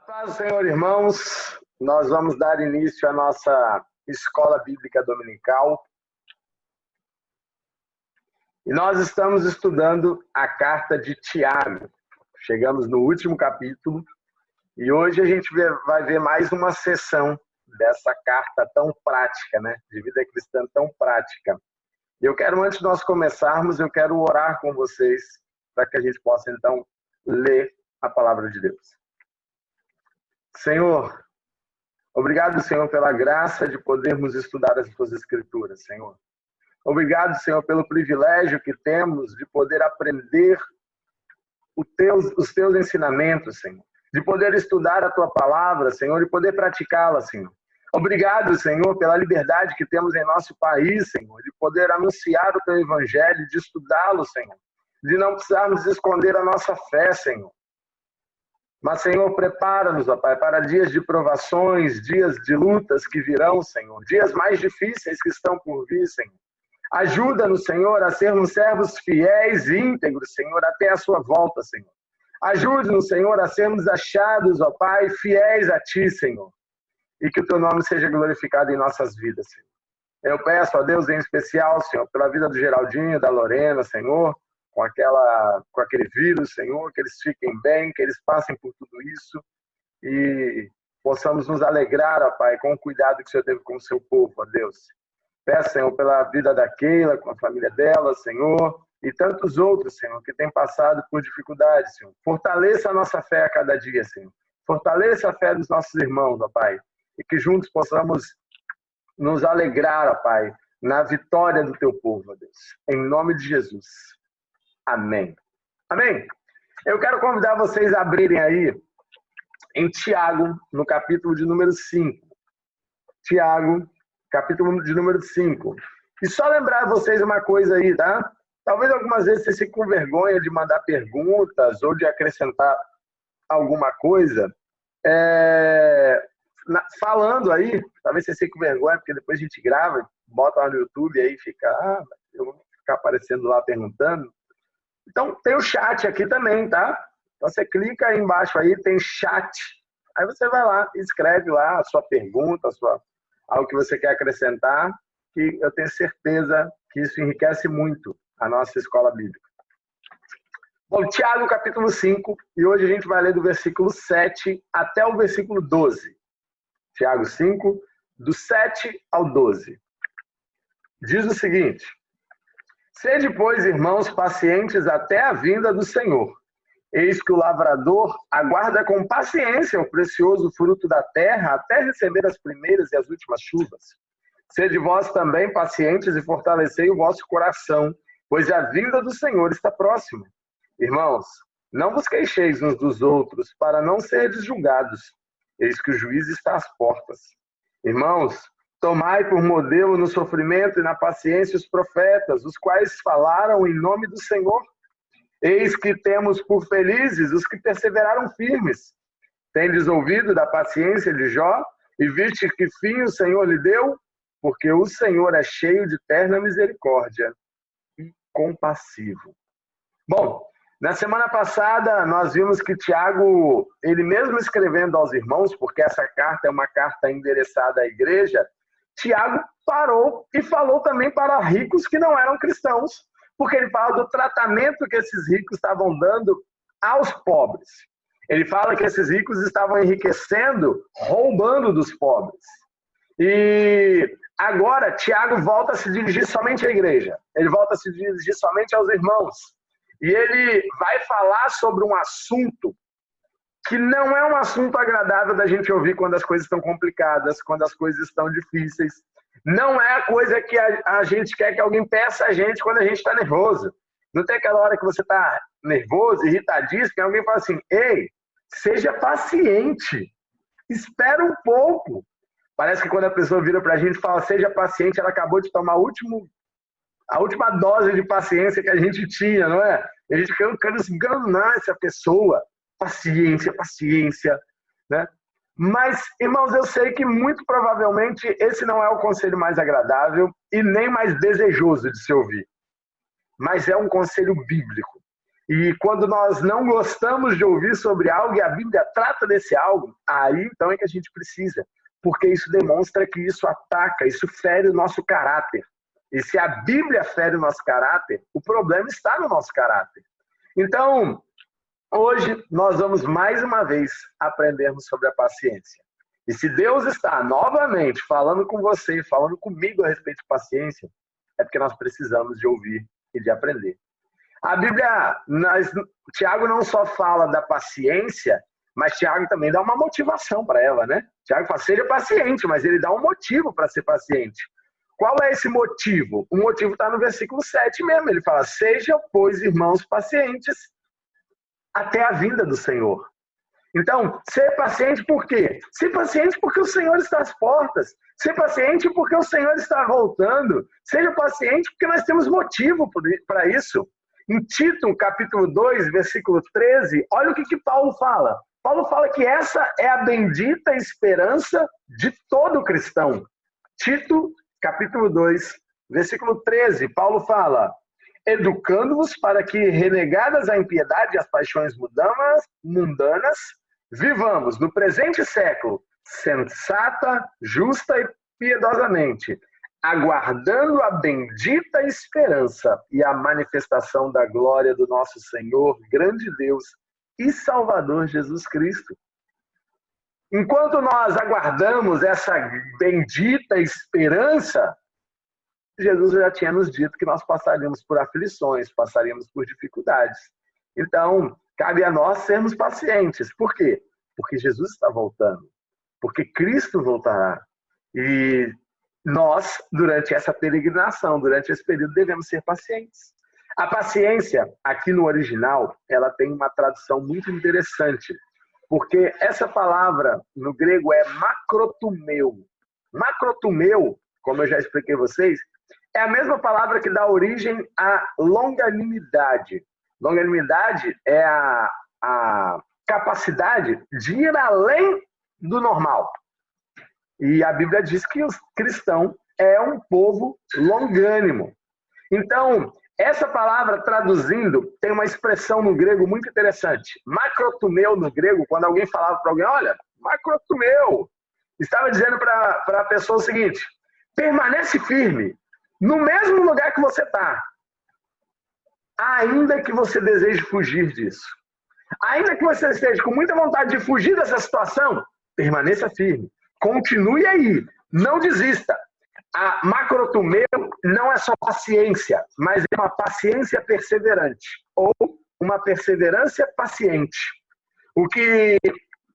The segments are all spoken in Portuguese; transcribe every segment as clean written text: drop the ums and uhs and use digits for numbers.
Paz do Senhor, irmãos. Nós vamos dar início à nossa escola bíblica dominical. E nós estamos estudando a carta de Tiago. Chegamos no último capítulo e hoje a gente vai ver mais uma sessão dessa carta tão prática, né? De vida cristã tão prática. E eu quero, antes de nós começarmos, eu quero orar com vocês para que a gente possa, então, ler a palavra de Deus. Senhor, obrigado, Senhor, pela graça de podermos estudar as Tuas Escrituras, Senhor. Obrigado, Senhor, pelo privilégio que temos de poder aprender os Teus ensinamentos, Senhor. De poder estudar a Tua palavra, Senhor, e poder praticá-la, Senhor. Obrigado, Senhor, pela liberdade que temos em nosso país, Senhor, de poder anunciar o Teu Evangelho, de estudá-lo, Senhor. De não precisarmos esconder a nossa fé, Senhor. Mas, Senhor, prepara-nos, ó Pai, para dias de provações, dias de lutas que virão, Senhor. Dias mais difíceis que estão por vir, Senhor. Ajuda-nos, Senhor, a sermos servos fiéis e íntegros, Senhor, até a sua volta, Senhor. Ajude-nos, Senhor, a sermos achados, ó Pai, fiéis a Ti, Senhor. E que o Teu nome seja glorificado em nossas vidas, Senhor. Eu peço a Deus, em especial, Senhor, pela vida do Geraldinho, da Lorena, Senhor, com aquele vírus, Senhor, que eles fiquem bem, que eles passem por tudo isso e possamos nos alegrar, ó Pai, com o cuidado que o Senhor teve com o seu povo, ó Deus. Peço, Senhor, pela vida da Keila, com a família dela, Senhor, e tantos outros, Senhor, que têm passado por dificuldades, Senhor. Fortaleça a nossa fé a cada dia, Senhor. Fortaleça a fé dos nossos irmãos, ó Pai, e que juntos possamos nos alegrar, ó Pai, na vitória do Teu povo, ó Deus. Em nome de Jesus. Amém. Amém. Eu quero convidar vocês a abrirem aí em Tiago, no capítulo de número 5. Tiago, capítulo de número 5. E só lembrar vocês uma coisa aí, tá? Talvez algumas vezes vocês fiquem com vergonha de mandar perguntas ou de acrescentar alguma coisa. Falando aí, talvez vocês fiquem com vergonha, porque depois a gente grava, bota lá no YouTube e aí fica, eu vou ficar aparecendo lá perguntando. Então, tem o chat aqui também, tá? Então, você clica aí embaixo aí, tem chat. Aí você vai lá e escreve lá a sua pergunta, algo que você quer acrescentar, que eu tenho certeza que isso enriquece muito a nossa escola bíblica. Bom, Tiago, capítulo 5, e hoje a gente vai ler do versículo 7 até o versículo 12. Tiago 5, do 7 ao 12. Diz o seguinte: Sede, pois, irmãos, pacientes até a vinda do Senhor. Eis que o lavrador aguarda com paciência o precioso fruto da terra até receber as primeiras e as últimas chuvas. Sede vós também pacientes e fortalecei o vosso coração, pois a vinda do Senhor está próxima. Irmãos, não vos queixeis uns dos outros, para não serdes julgados. Eis que o juiz está às portas. Irmãos, tomai por modelo no sofrimento e na paciência os profetas, os quais falaram em nome do Senhor. Eis que temos por felizes os que perseveraram firmes. Tendes ouvido da paciência de Jó e viste que fim o Senhor lhe deu? Porque o Senhor é cheio de terna misericórdia e compassivo. Bom, na semana passada nós vimos que Tiago, ele mesmo escrevendo aos irmãos, porque essa carta é uma carta endereçada à igreja, Tiago parou e falou também para ricos que não eram cristãos, porque ele fala do tratamento que esses ricos estavam dando aos pobres. Ele fala que esses ricos estavam enriquecendo, roubando dos pobres. E agora Tiago volta a se dirigir somente à igreja. Ele volta a se dirigir somente aos irmãos. E ele vai falar sobre um assunto que não é um assunto agradável da gente ouvir quando as coisas estão complicadas, quando as coisas estão difíceis. Não é a coisa que a gente quer que alguém peça a gente quando a gente está nervoso. Não tem aquela hora que você está nervoso, irritadíssimo, que alguém fala assim: ei, seja paciente, espera um pouco. Parece que quando a pessoa vira para a gente e fala seja paciente, ela acabou de tomar a última dose de paciência que a gente tinha, não é? A gente quer enganar essa pessoa. Paciência, paciência, né? Mas, irmãos, eu sei que muito provavelmente esse não é o conselho mais agradável e nem mais desejoso de se ouvir. Mas é um conselho bíblico. E quando nós não gostamos de ouvir sobre algo e a Bíblia trata desse algo, aí então é que a gente precisa. Porque isso demonstra que isso ataca, isso fere o nosso caráter. E se a Bíblia fere o nosso caráter, o problema está no nosso caráter. Então, hoje nós vamos mais uma vez aprendermos sobre a paciência. E se Deus está novamente falando com você, falando comigo a respeito de paciência, é porque nós precisamos de ouvir e de aprender. A Bíblia, Tiago não só fala da paciência, mas Tiago também dá uma motivação para ela, né? Tiago fala, seja paciente, mas ele dá um motivo para ser paciente. Qual é esse motivo? O motivo está no versículo 7 mesmo. Ele fala, seja, pois, irmãos, pacientes até a vinda do Senhor. Então, ser paciente por quê? Ser paciente porque o Senhor está às portas. Ser paciente porque o Senhor está voltando. Seja paciente porque nós temos motivo para isso. Em Tito, capítulo 2, versículo 13, olha o que Paulo fala. Paulo fala que essa é a bendita esperança de todo cristão. Tito, capítulo 2, versículo 13, Paulo fala, educando-vos para que, renegadas a impiedade e as paixões mundanas, vivamos no presente século sensata, justa e piedosamente, aguardando a bendita esperança e a manifestação da glória do nosso Senhor, grande Deus e Salvador Jesus Cristo. Enquanto nós aguardamos essa bendita esperança, Jesus já tinha nos dito que nós passaríamos por aflições, passaríamos por dificuldades. Então, cabe a nós sermos pacientes. Por quê? Porque Jesus está voltando. Porque Cristo voltará. E nós, durante essa peregrinação, durante esse período, devemos ser pacientes. A paciência, aqui no original, ela tem uma tradução muito interessante. Porque essa palavra, no grego, é macrotumeu. Macrotumeu, como eu já expliquei a vocês, é a mesma palavra que dá origem à longanimidade. Longanimidade é a capacidade de ir além do normal. E a Bíblia diz que o cristão é um povo longânimo. Então, essa palavra, traduzindo, tem uma expressão no grego muito interessante. Macrotumeu, no grego, quando alguém falava para alguém, olha, macrotumeu, estava dizendo para a pessoa o seguinte, permanece firme, no mesmo lugar que você está, ainda que você deseje fugir disso. Ainda que você esteja com muita vontade de fugir dessa situação, permaneça firme. Continue aí. Não desista. A macrotumeu não é só paciência, mas é uma paciência perseverante. Ou uma perseverança paciente. O que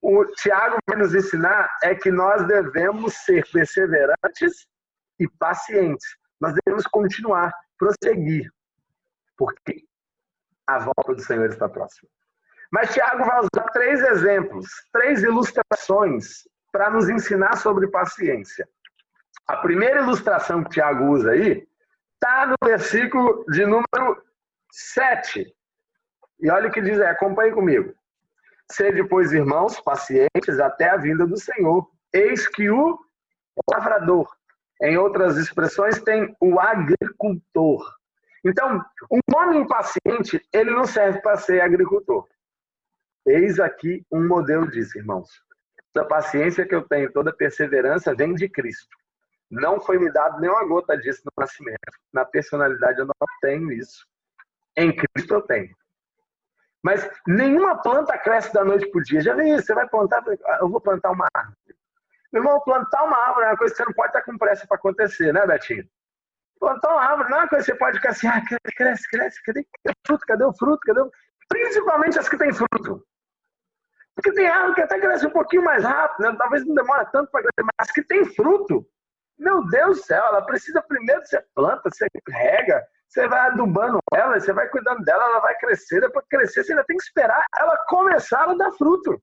o Tiago vai nos ensinar é que nós devemos ser perseverantes e pacientes. Nós devemos continuar, prosseguir. Porque a volta do Senhor está próxima. Mas Tiago vai usar 3 exemplos, 3 ilustrações para nos ensinar sobre paciência. A primeira ilustração que Tiago usa aí está no versículo de número 7. E olha o que diz aí, acompanhe comigo. Sede, pois, irmãos, pacientes até a vinda do Senhor. Eis que o lavrador, em outras expressões, tem o agricultor. Então, um homem impaciente, ele não serve para ser agricultor. Eis aqui um modelo disso, irmãos. Toda paciência que eu tenho, toda perseverança vem de Cristo. Não foi me dado nem uma gota disso no nascimento. Na personalidade eu não tenho isso. Em Cristo eu tenho. Mas nenhuma planta cresce da noite para o dia. Já vi isso, você vai plantar, eu vou plantar uma árvore. Meu irmão, plantar uma árvore é uma coisa que você não pode estar com pressa para acontecer, né, Betinho? Plantar uma árvore não é uma coisa que você pode ficar assim, cresce, cadê o fruto, cadê o fruto, cadê o... Principalmente as que têm fruto. Porque tem árvore que até cresce um pouquinho mais rápido, né? Talvez não demora tanto para crescer, mas as que tem fruto, meu Deus do céu, ela precisa primeiro que você planta, você rega, você vai adubando ela, você vai cuidando dela, ela vai crescer, depois que crescer, você ainda tem que esperar ela começar a dar fruto.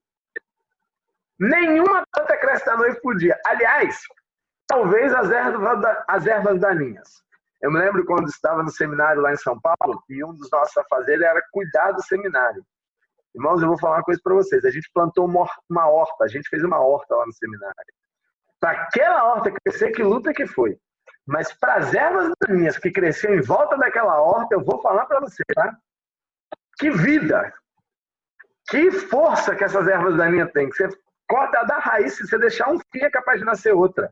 Nenhuma planta cresce da noite para o dia. Aliás, talvez as ervas daninhas. Eu me lembro quando estava no seminário lá em São Paulo, e um dos nossos afazeres era cuidar do seminário. Irmãos, eu vou falar uma coisa para vocês. A gente plantou uma horta, a gente fez uma horta lá no seminário. Para aquela horta crescer, que luta que foi. Mas para as ervas daninhas que cresceram em volta daquela horta, eu vou falar para você, tá? Que vida, que força que essas ervas daninhas têm. Você corta da raiz, se você deixar um fio, é capaz de nascer outra.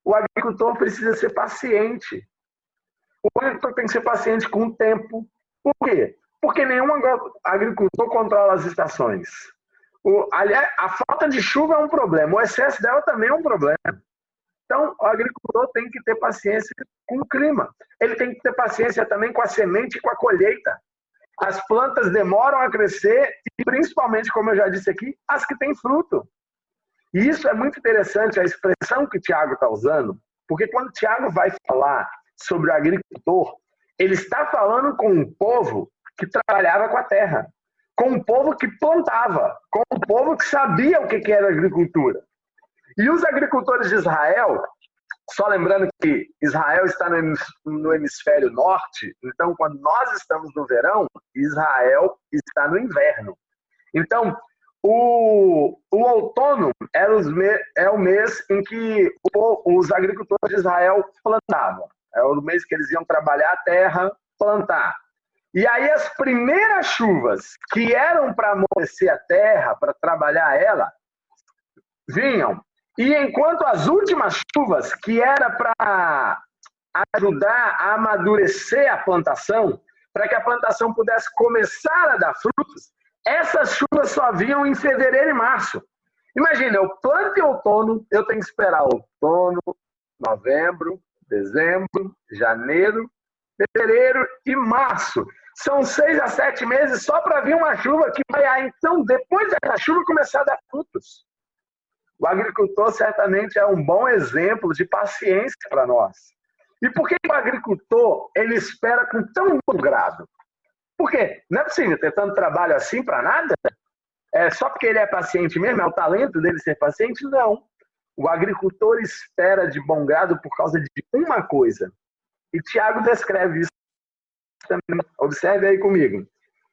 O agricultor precisa ser paciente. O agricultor tem que ser paciente com o tempo. Por quê? Porque nenhum agricultor controla as estações. Aliás, a falta de chuva é um problema, o excesso dela também é um problema. Então, o agricultor tem que ter paciência com o clima. Ele tem que ter paciência também com a semente e com a colheita. As plantas demoram a crescer e, principalmente, como eu já disse aqui, as que têm fruto. E isso é muito interessante, a expressão que o Tiago está usando, porque quando o Tiago vai falar sobre o agricultor, ele está falando com um povo que trabalhava com a terra, com um povo que plantava, com um povo que sabia o que era agricultura. E os agricultores de Israel, só lembrando que Israel está no hemisfério norte, então quando nós estamos no verão, Israel está no inverno. Então, o outono é o mês em que os agricultores de Israel plantavam. É o mês que eles iam trabalhar a terra, plantar. E aí as primeiras chuvas que eram para amolecer a terra, para trabalhar ela, vinham. E enquanto as últimas chuvas, que era para ajudar a amadurecer a plantação, para que a plantação pudesse começar a dar frutos, essas chuvas só vinham em fevereiro e março. Imagina, eu planto em outono, eu tenho que esperar outono, novembro, dezembro, janeiro, fevereiro e março. São 6 a 7 meses só para vir uma chuva que vai, então, depois dessa chuva, começar a dar frutos. O agricultor certamente é um bom exemplo de paciência para nós. E por que o agricultor ele espera com tão bom grado? Por quê? Não é possível ter tanto trabalho assim para nada? É só porque ele é paciente mesmo? É o talento dele ser paciente? Não. O agricultor espera de bom grado por causa de uma coisa. E Tiago descreve isso também. Observe aí comigo.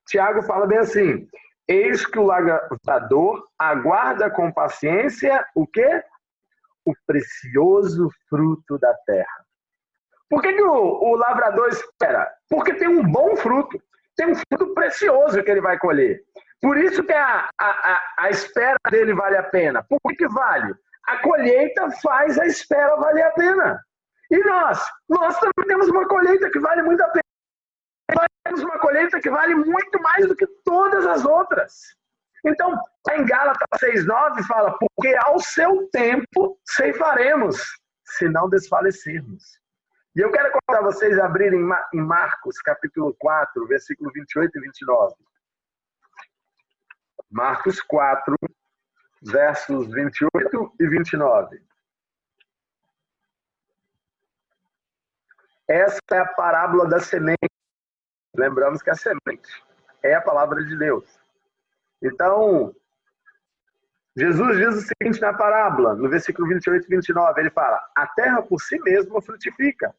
Tiago fala bem assim: eis que o lavrador aguarda com paciência o quê? O precioso fruto da terra. Por que o lavrador espera? Porque tem um bom fruto. Tem um fruto precioso que ele vai colher. Por isso que a espera dele vale a pena. Por que vale? A colheita faz a espera valer a pena. E nós também temos uma colheita que vale muito a pena. Nós temos uma colheita que vale muito mais do que todas as outras. Então, em Gálatas 6,9 fala: porque ao seu tempo ceifaremos, se não desfalecermos. E eu quero convidar vocês a abrirem em Marcos, capítulo 4, versículo 28 e 29. Marcos 4, versos 28 e 29. Essa é a parábola da semente. Lembramos que a semente é a palavra de Deus. Então, Jesus diz o seguinte na parábola, no versículo 28 e 29, ele fala: a terra por si mesma frutifica.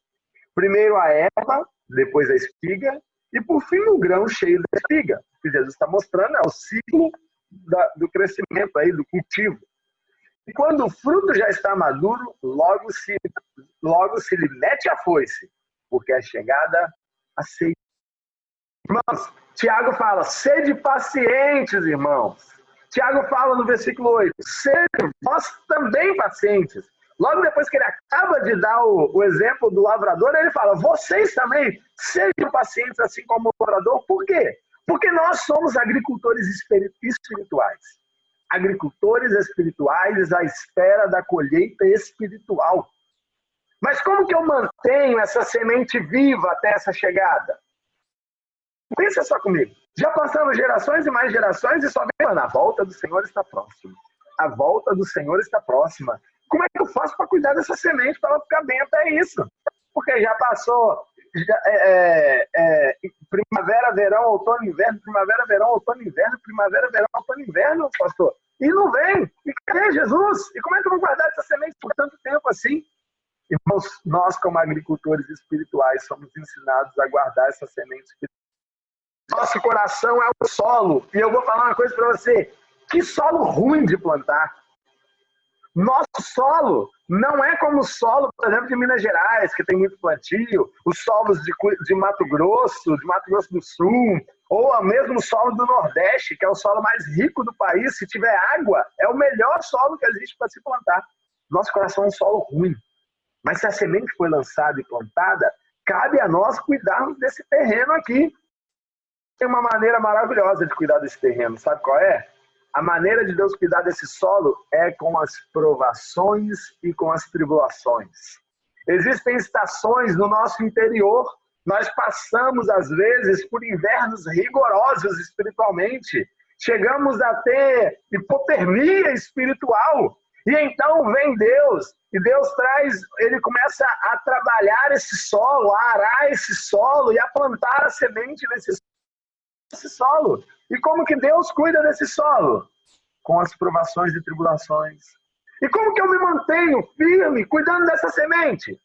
Primeiro a erva, depois a espiga, e por fim o grão cheio da espiga. O que Jesus está mostrando é o ciclo do crescimento, aí, do cultivo. E quando o fruto já está maduro, logo se lhe mete a foice, porque é chegada a ceia. Irmãos, Tiago fala: sede pacientes, irmãos. Tiago fala no versículo 8: sede vós também pacientes. Logo depois que ele acaba de dar o exemplo do lavrador, ele fala: vocês também sejam pacientes assim como o lavrador. Por quê? Porque nós somos agricultores espirituais. Agricultores espirituais à espera da colheita espiritual. Mas como que eu mantenho essa semente viva até essa chegada? Pensa só comigo. Já passamos gerações e mais gerações e só vem, a volta do Senhor está próxima. A volta do Senhor está próxima. Como é que eu faço para cuidar dessa semente para ela ficar bem até isso? Porque já passou primavera, verão, outono, inverno, primavera, verão, outono, inverno, primavera, verão, outono, inverno, pastor. E não vem. E cadê Jesus? E como é que eu vou guardar essa semente por tanto tempo assim? Irmãos, nós como agricultores espirituais somos ensinados a guardar essa semente espiritual. Nosso coração é o solo. E eu vou falar uma coisa para você. Que solo ruim de plantar. Nosso solo não é como o solo, por exemplo, de Minas Gerais, que tem muito plantio, os solos de Mato Grosso do Sul, Ou o mesmo solo do Nordeste, que é o solo mais rico do país, se tiver água, é o melhor solo que existe para se plantar. Nosso coração é um solo ruim. Mas se a semente foi lançada e plantada, cabe a nós cuidarmos desse terreno aqui. Tem uma maneira maravilhosa de cuidar desse terreno, sabe qual é? A maneira de Deus cuidar desse solo é com as provações e com as tribulações. Existem estações no nosso interior. Nós passamos, às vezes, por invernos rigorosos espiritualmente. Chegamos a ter hipotermia espiritual. E então vem Deus, e Deus traz, ele começa a trabalhar esse solo, a arar esse solo e a plantar a semente nesse solo. E como que Deus cuida desse solo? Com as provações e tribulações. E como que eu me mantenho firme, cuidando dessa semente?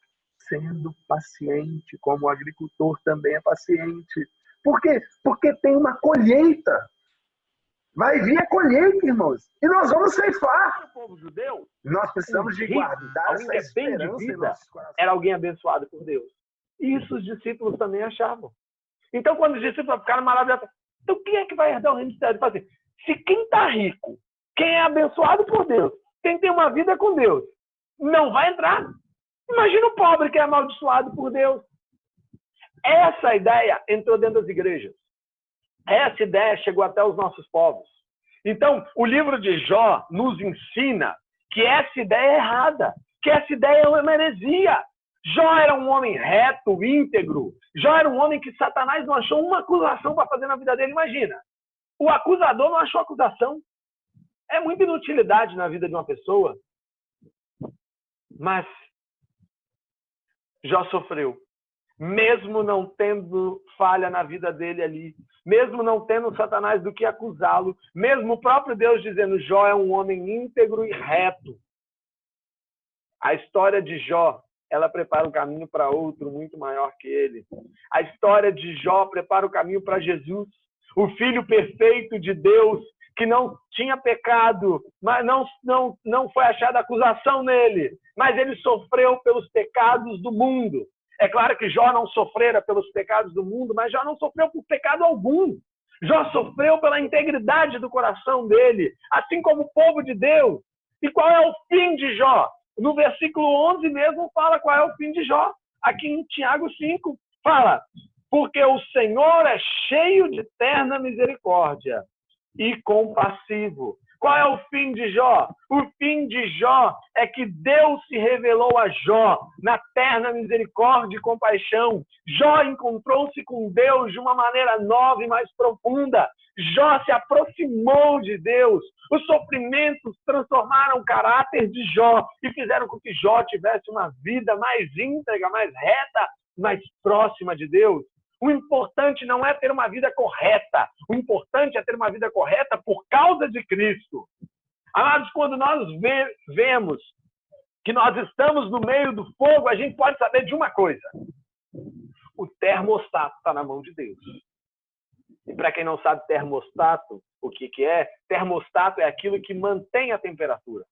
Sendo paciente, como o agricultor também é paciente. Por quê? Porque tem uma colheita. Vai vir a colheita, irmãos. E nós vamos ceifar. O povo judeu, nós precisamos de guardar essa esperança de vida, em nossos corações. era alguém abençoado por Deus. Isso os discípulos também achavam. Então, quando os discípulos ficaram maravilhados, então quem é que vai herdar o reino dos céus? Assim, se quem está rico, quem é abençoado por Deus, quem tem uma vida com Deus, não vai entrar. Imagina o pobre que é amaldiçoado por Deus. Essa ideia entrou dentro das igrejas. Essa ideia chegou até os nossos povos. Então, o livro de Jó nos ensina que essa ideia é errada, que essa ideia é uma heresia. Jó era um homem reto, íntegro. Jó era um homem que Satanás não achou uma acusação para fazer na vida dele. Imagina, o acusador não achou acusação. É muita inutilidade na vida de uma pessoa. Mas Jó sofreu. Mesmo não tendo falha na vida dele ali, mesmo não tendo Satanás do que acusá-lo, mesmo o próprio Deus dizendo, Jó é um homem íntegro e reto. A história de Jó, ela prepara o caminho para outro muito maior que ele. A história de Jó prepara o caminho para Jesus, o Filho perfeito de Deus, que não tinha pecado, mas não foi achada acusação nele, mas ele sofreu pelos pecados do mundo. É claro que Jó não sofrera pelos pecados do mundo, mas Jó não sofreu por pecado algum. Jó sofreu pela integridade do coração dele, assim como o povo de Deus. E qual é o fim de Jó? No versículo 11 mesmo fala qual é o fim de Jó. Aqui em Tiago 5 fala, porque o Senhor é cheio de terna misericórdia e compassivo. Qual é o fim de Jó? O fim de Jó é que Deus se revelou a Jó na terna misericórdia e compaixão. Jó encontrou-se com Deus de uma maneira nova e mais profunda. Jó se aproximou de Deus. Os sofrimentos transformaram o caráter de Jó e fizeram com que Jó tivesse uma vida mais íntegra, mais reta, mais próxima de Deus. O importante não é ter uma vida correta. O importante é ter uma vida correta por causa de Cristo. Amados, quando nós vemos que nós estamos no meio do fogo, a gente pode saber de uma coisa. O termostato está na mão de Deus. E para quem não sabe termostato, o que é? Termostato é aquilo que mantém a temperatura.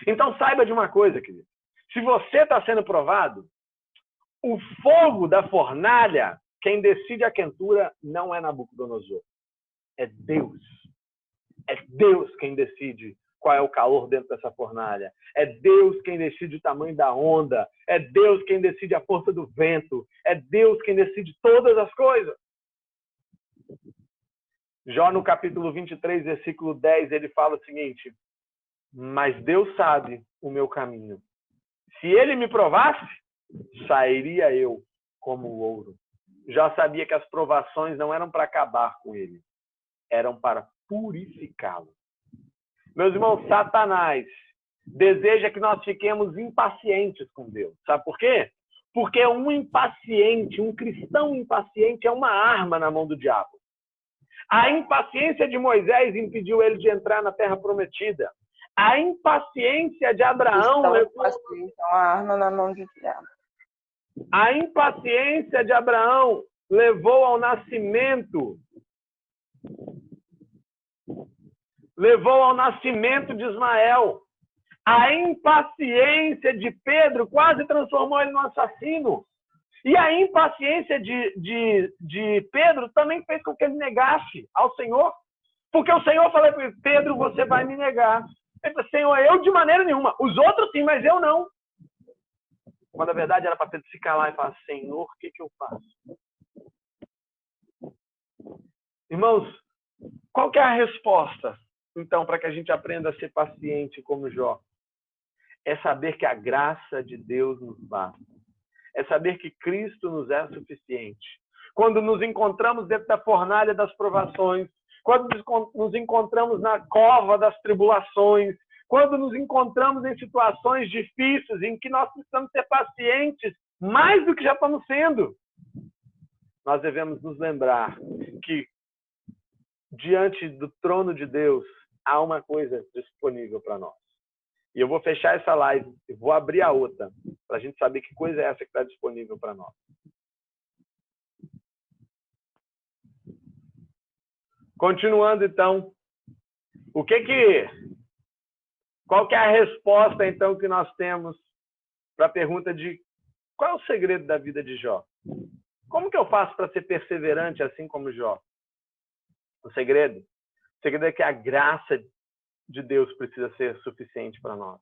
Então saiba de uma coisa, querido. Se você está sendo provado, o fogo da fornalha, quem decide a quentura não é Nabucodonosor. É Deus. É Deus quem decide qual é o calor dentro dessa fornalha. É Deus quem decide o tamanho da onda. É Deus quem decide a força do vento. É Deus quem decide todas as coisas. Jó, no capítulo 23, versículo 10, ele fala o seguinte, mas Deus sabe o meu caminho. Se ele me provasse, sairia eu como o ouro. Já sabia que as provações não eram para acabar com ele, eram para purificá-lo. Meus irmãos, Satanás deseja que nós fiquemos impacientes com Deus. Sabe por quê? Porque um impaciente, um cristão impaciente é uma arma na mão do diabo. A impaciência de Moisés impediu ele de entrar na terra prometida. A impaciência de Abraão levou... É uma arma na mão do diabo. A impaciência de Abraão levou ao nascimento de Ismael. A impaciência de Pedro quase transformou ele num assassino. E a impaciência de Pedro também fez com que ele negasse ao Senhor. Porque o Senhor falou para ele, Pedro, você vai me negar. Ele falou, Senhor, eu de maneira nenhuma. Os outros sim, mas eu não. Quando a verdade era para Pedro se calar e falar, Senhor, o que eu faço? Irmãos, qual que é a resposta, então, para que a gente aprenda a ser paciente como Jó? É saber que a graça de Deus nos basta. É saber que Cristo nos é suficiente. Quando nos encontramos dentro da fornalha das provações, quando nos encontramos na cova das tribulações, quando nos encontramos em situações difíceis, em que nós precisamos ser pacientes, mais do que já estamos sendo, nós devemos nos lembrar que, diante do trono de Deus, há uma coisa disponível para nós. E eu vou fechar essa live e vou abrir a outra, para a gente saber que coisa é essa que está disponível para nós. Continuando, então, qual que é a resposta, então, que nós temos para a pergunta de qual é o segredo da vida de Jó? Como que eu faço para ser perseverante assim como Jó? O segredo é que a graça de Deus precisa ser suficiente para nós.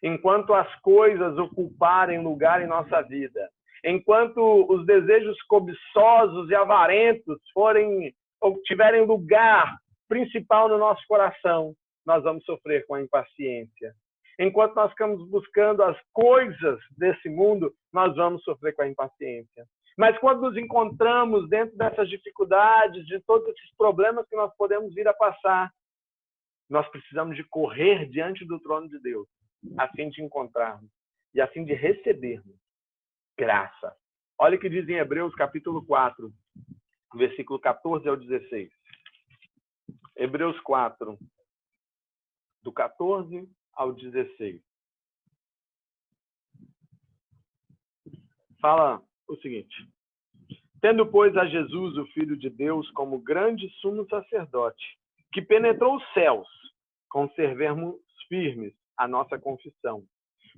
Enquanto as coisas ocuparem lugar em nossa vida, enquanto os desejos cobiçosos e avarentos tiverem lugar principal no nosso coração, nós vamos sofrer com a impaciência. Enquanto nós ficamos buscando as coisas desse mundo, nós vamos sofrer com a impaciência. Mas quando nos encontramos dentro dessas dificuldades, de todos esses problemas que nós podemos vir a passar, nós precisamos de correr diante do trono de Deus, a fim de encontrarmos e a fim de recebermos graça. Olha o que diz em Hebreus capítulo 4, versículo 14 ao 16. Hebreus 4, do 14 ao 16. Fala o seguinte: tendo, pois, a Jesus, o Filho de Deus, como grande sumo sacerdote, que penetrou os céus, conservemos firmes a nossa confissão.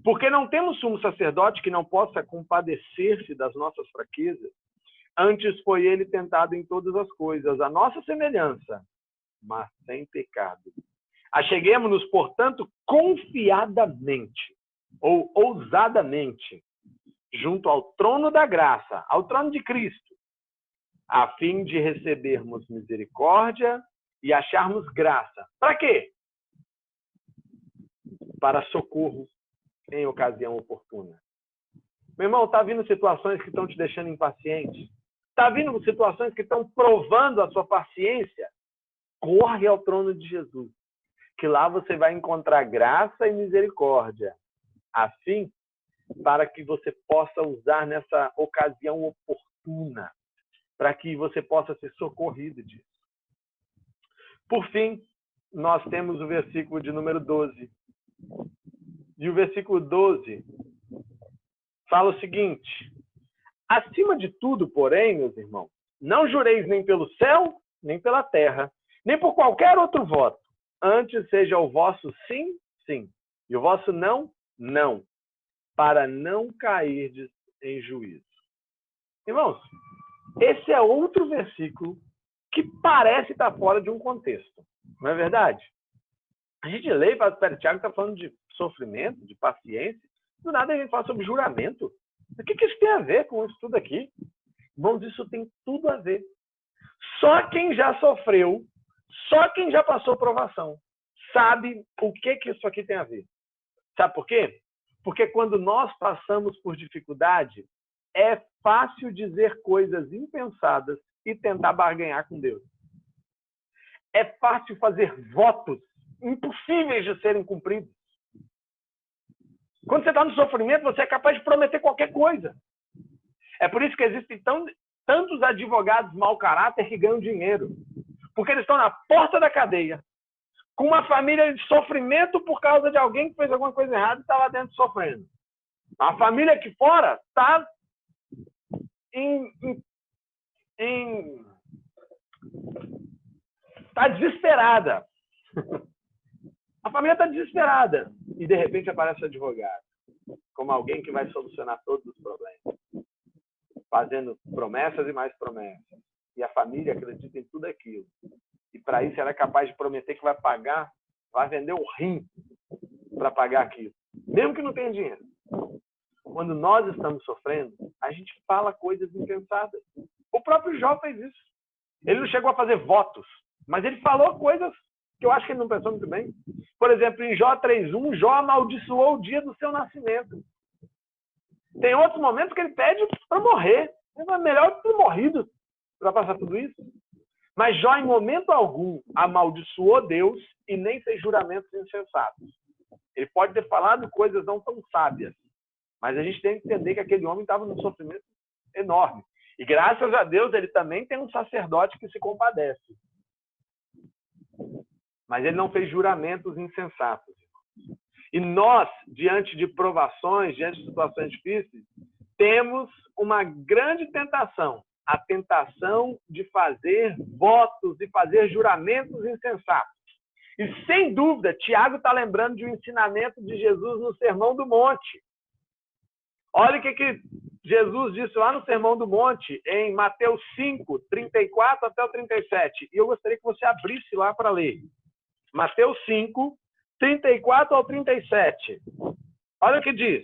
Porque não temos sumo sacerdote que não possa compadecer-se das nossas fraquezas. Antes foi ele tentado em todas as coisas, a nossa semelhança, mas sem pecado. Acheguemo-nos, portanto, confiadamente, ou ousadamente, junto ao trono da graça, ao trono de Cristo, a fim de recebermos misericórdia e acharmos graça. Para quê? Para socorro em ocasião oportuna. Meu irmão, está vindo situações que estão te deixando impaciente? Está vindo situações que estão provando a sua paciência? Corre ao trono de Jesus, que lá você vai encontrar graça e misericórdia, assim, para que você possa usar nessa ocasião oportuna, para que você possa ser socorrido disso. Por fim, nós temos o versículo de número 12. E o versículo 12 fala o seguinte: acima de tudo, porém, meus irmãos, não jureis nem pelo céu, nem pela terra, nem por qualquer outro voto. Antes seja o vosso sim, sim, e o vosso não, não, para não cairdes em juízo. Irmãos, esse é outro versículo que parece estar fora de um contexto, não é verdade? A gente lê e fala, espera, Tiago está falando de sofrimento, de paciência, do nada a gente fala sobre juramento. O que isso tem a ver com isso tudo aqui? Irmãos, isso tem tudo a ver. Só quem já sofreu, só quem já passou provação, sabe o que isso aqui tem a ver. Sabe por quê? Porque quando nós passamos por dificuldade, é fácil dizer coisas impensadas e tentar barganhar com Deus. É fácil fazer votos impossíveis de serem cumpridos. Quando você está no sofrimento, você é capaz de prometer qualquer coisa. É por isso que existem tantos advogados mau caráter que ganham dinheiro. Porque eles estão na porta da cadeia, com uma família de sofrimento por causa de alguém que fez alguma coisa errada e está lá dentro sofrendo. A família aqui fora está desesperada. A família está desesperada. E, de repente, aparece o advogado como alguém que vai solucionar todos os problemas. fazendo promessas e mais promessas. E a família acredita em tudo aquilo. E para isso ela é capaz de prometer que vai pagar, vai vender o rim para pagar aquilo. Mesmo que não tenha dinheiro. Quando nós estamos sofrendo, a gente fala coisas impensadas. O próprio Jó fez isso. Ele não chegou a fazer votos, mas ele falou coisas que eu acho que ele não pensou muito bem. Por exemplo, em Jó 3:1, Jó amaldiçoou o dia do seu nascimento. Tem outros momentos que ele pede para morrer. É melhor ter morrido para passar tudo isso. Mas Jó, em momento algum, amaldiçoou Deus e nem fez juramentos insensatos. Ele pode ter falado coisas não tão sábias, mas a gente tem que entender que aquele homem estava num sofrimento enorme. E graças a Deus ele também tem um sacerdote que se compadece. Mas ele não fez juramentos insensatos. E nós, diante de provações, diante de situações difíceis, temos uma grande tentação. A tentação de fazer votos e fazer juramentos insensatos. E, sem dúvida, Tiago está lembrando de um ensinamento de Jesus no Sermão do Monte. Olha o que Jesus disse lá no Sermão do Monte, em Mateus 5, 34 até o 37. E eu gostaria que você abrisse lá para ler. Mateus 5, 34 ao 37. Olha o que diz.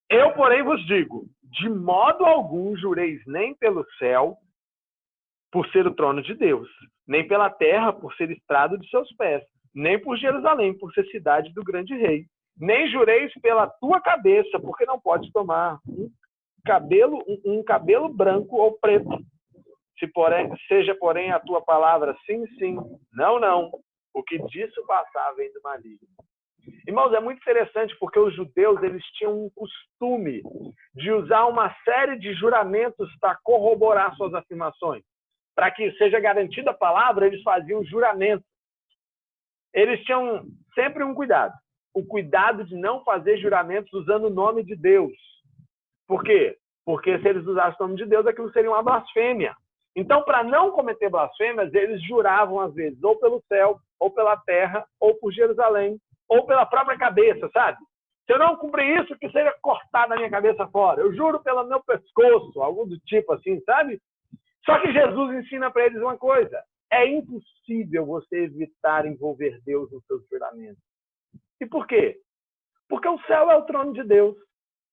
Eu, porém, vos digo, de modo algum jureis nem pelo céu, por ser o trono de Deus, nem pela terra, por ser estrado de seus pés, nem por Jerusalém, por ser cidade do grande rei. Nem jureis pela tua cabeça, porque não podes tomar um cabelo branco ou preto. Seja, porém, a tua palavra sim, sim, não, não. O que disso passar vem do maligno. Irmãos, é muito interessante porque os judeus eles tinham um costume de usar uma série de juramentos para corroborar suas afirmações. Para que seja garantida a palavra, eles faziam juramento. Eles tinham sempre um cuidado. O cuidado de não fazer juramentos usando o nome de Deus. Por quê? Porque se eles usassem o nome de Deus, aquilo seria uma blasfêmia. Então, para não cometer blasfêmias, eles juravam, às vezes, ou pelo céu, ou pela terra, ou por Jerusalém, ou pela própria cabeça, sabe? Se eu não cumprir isso, que seja cortada a minha cabeça fora. Eu juro pelo meu pescoço, algo do tipo assim, sabe? Só que Jesus ensina para eles uma coisa. É impossível você evitar envolver Deus nos seus juramentos. E por quê? Porque o céu é o trono de Deus.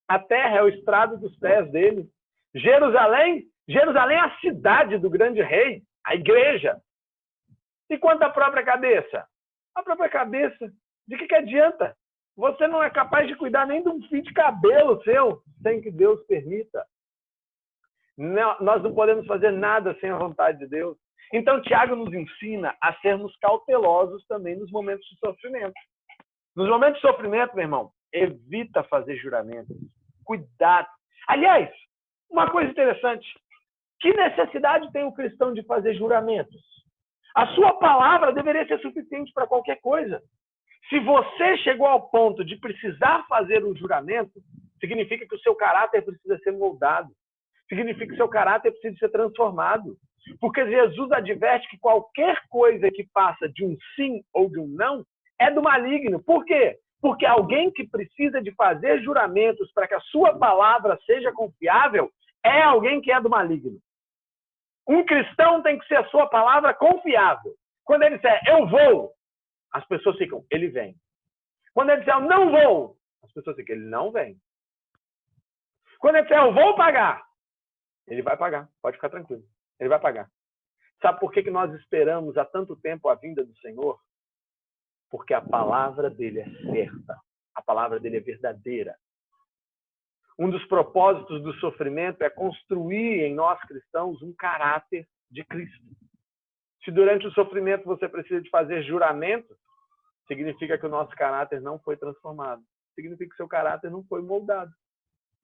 A terra é o estrado dos pés dele. Jerusalém é a cidade do grande rei, a igreja. E quanto à própria cabeça? A própria cabeça, de que adianta? Você não é capaz de cuidar nem de um fio de cabelo seu, sem que Deus permita. Não, nós não podemos fazer nada sem a vontade de Deus. Então, Tiago nos ensina a sermos cautelosos também nos momentos de sofrimento. Nos momentos de sofrimento, meu irmão, evita fazer juramentos. Cuidado. Aliás, uma coisa interessante. Que necessidade tem o cristão de fazer juramentos? A sua palavra deveria ser suficiente para qualquer coisa. Se você chegou ao ponto de precisar fazer um juramento, significa que o seu caráter precisa ser moldado. Significa que o seu caráter precisa ser transformado. Porque Jesus adverte que qualquer coisa que passa de um sim ou de um não é do maligno. Por quê? Porque alguém que precisa de fazer juramentos para que a sua palavra seja confiável é alguém que é do maligno. Um cristão tem que ser a sua palavra confiável. Quando ele disser, eu vou, as pessoas ficam, ele vem. Quando ele disser, eu não vou, as pessoas ficam, ele não vem. Quando ele disser, eu vou pagar, ele vai pagar, pode ficar tranquilo. Ele vai pagar. Sabe por que nós esperamos há tanto tempo a vinda do Senhor? Porque a palavra dele é certa. A palavra dele é verdadeira. Um dos propósitos do sofrimento é construir em nós cristãos um caráter de Cristo. Se durante o sofrimento você precisa de fazer juramento, significa que o nosso caráter não foi transformado. Significa que o seu caráter não foi moldado.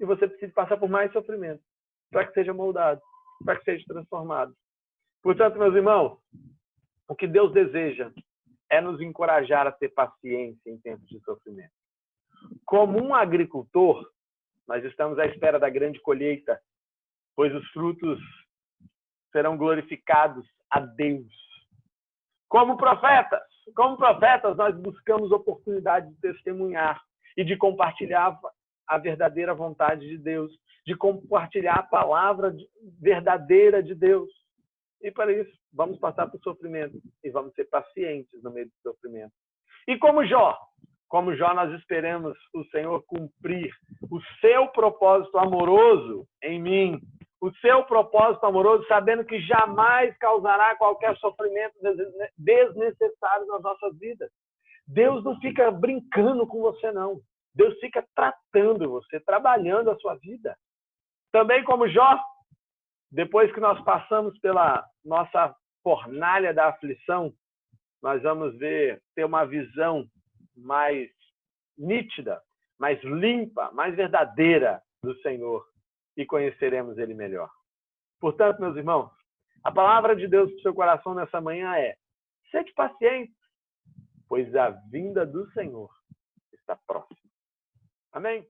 E você precisa passar por mais sofrimento para que seja moldado, para que seja transformado. Portanto, meus irmãos, o que Deus deseja é nos encorajar a ter paciência em tempos de sofrimento. Como um agricultor, nós estamos à espera da grande colheita, pois os frutos serão glorificados a Deus. Como profetas, nós buscamos oportunidade de testemunhar e de compartilhar a verdadeira vontade de Deus, de compartilhar a palavra verdadeira de Deus. E para isso, vamos passar por sofrimento e vamos ser pacientes no meio do sofrimento. E como Jó, nós esperamos o Senhor cumprir o seu propósito amoroso em mim, o seu propósito amoroso, sabendo que jamais causará qualquer sofrimento desnecessário nas nossas vidas. Deus não fica brincando com você, não. Deus fica tratando você, trabalhando a sua vida. Também como Jó, depois que nós passamos pela nossa fornalha da aflição, nós vamos ter uma visão mais nítida, mais limpa, mais verdadeira do Senhor e conheceremos Ele melhor. Portanto, meus irmãos, a palavra de Deus para o seu coração nessa manhã é: sede pacientes, pois a vinda do Senhor está próxima. Amém?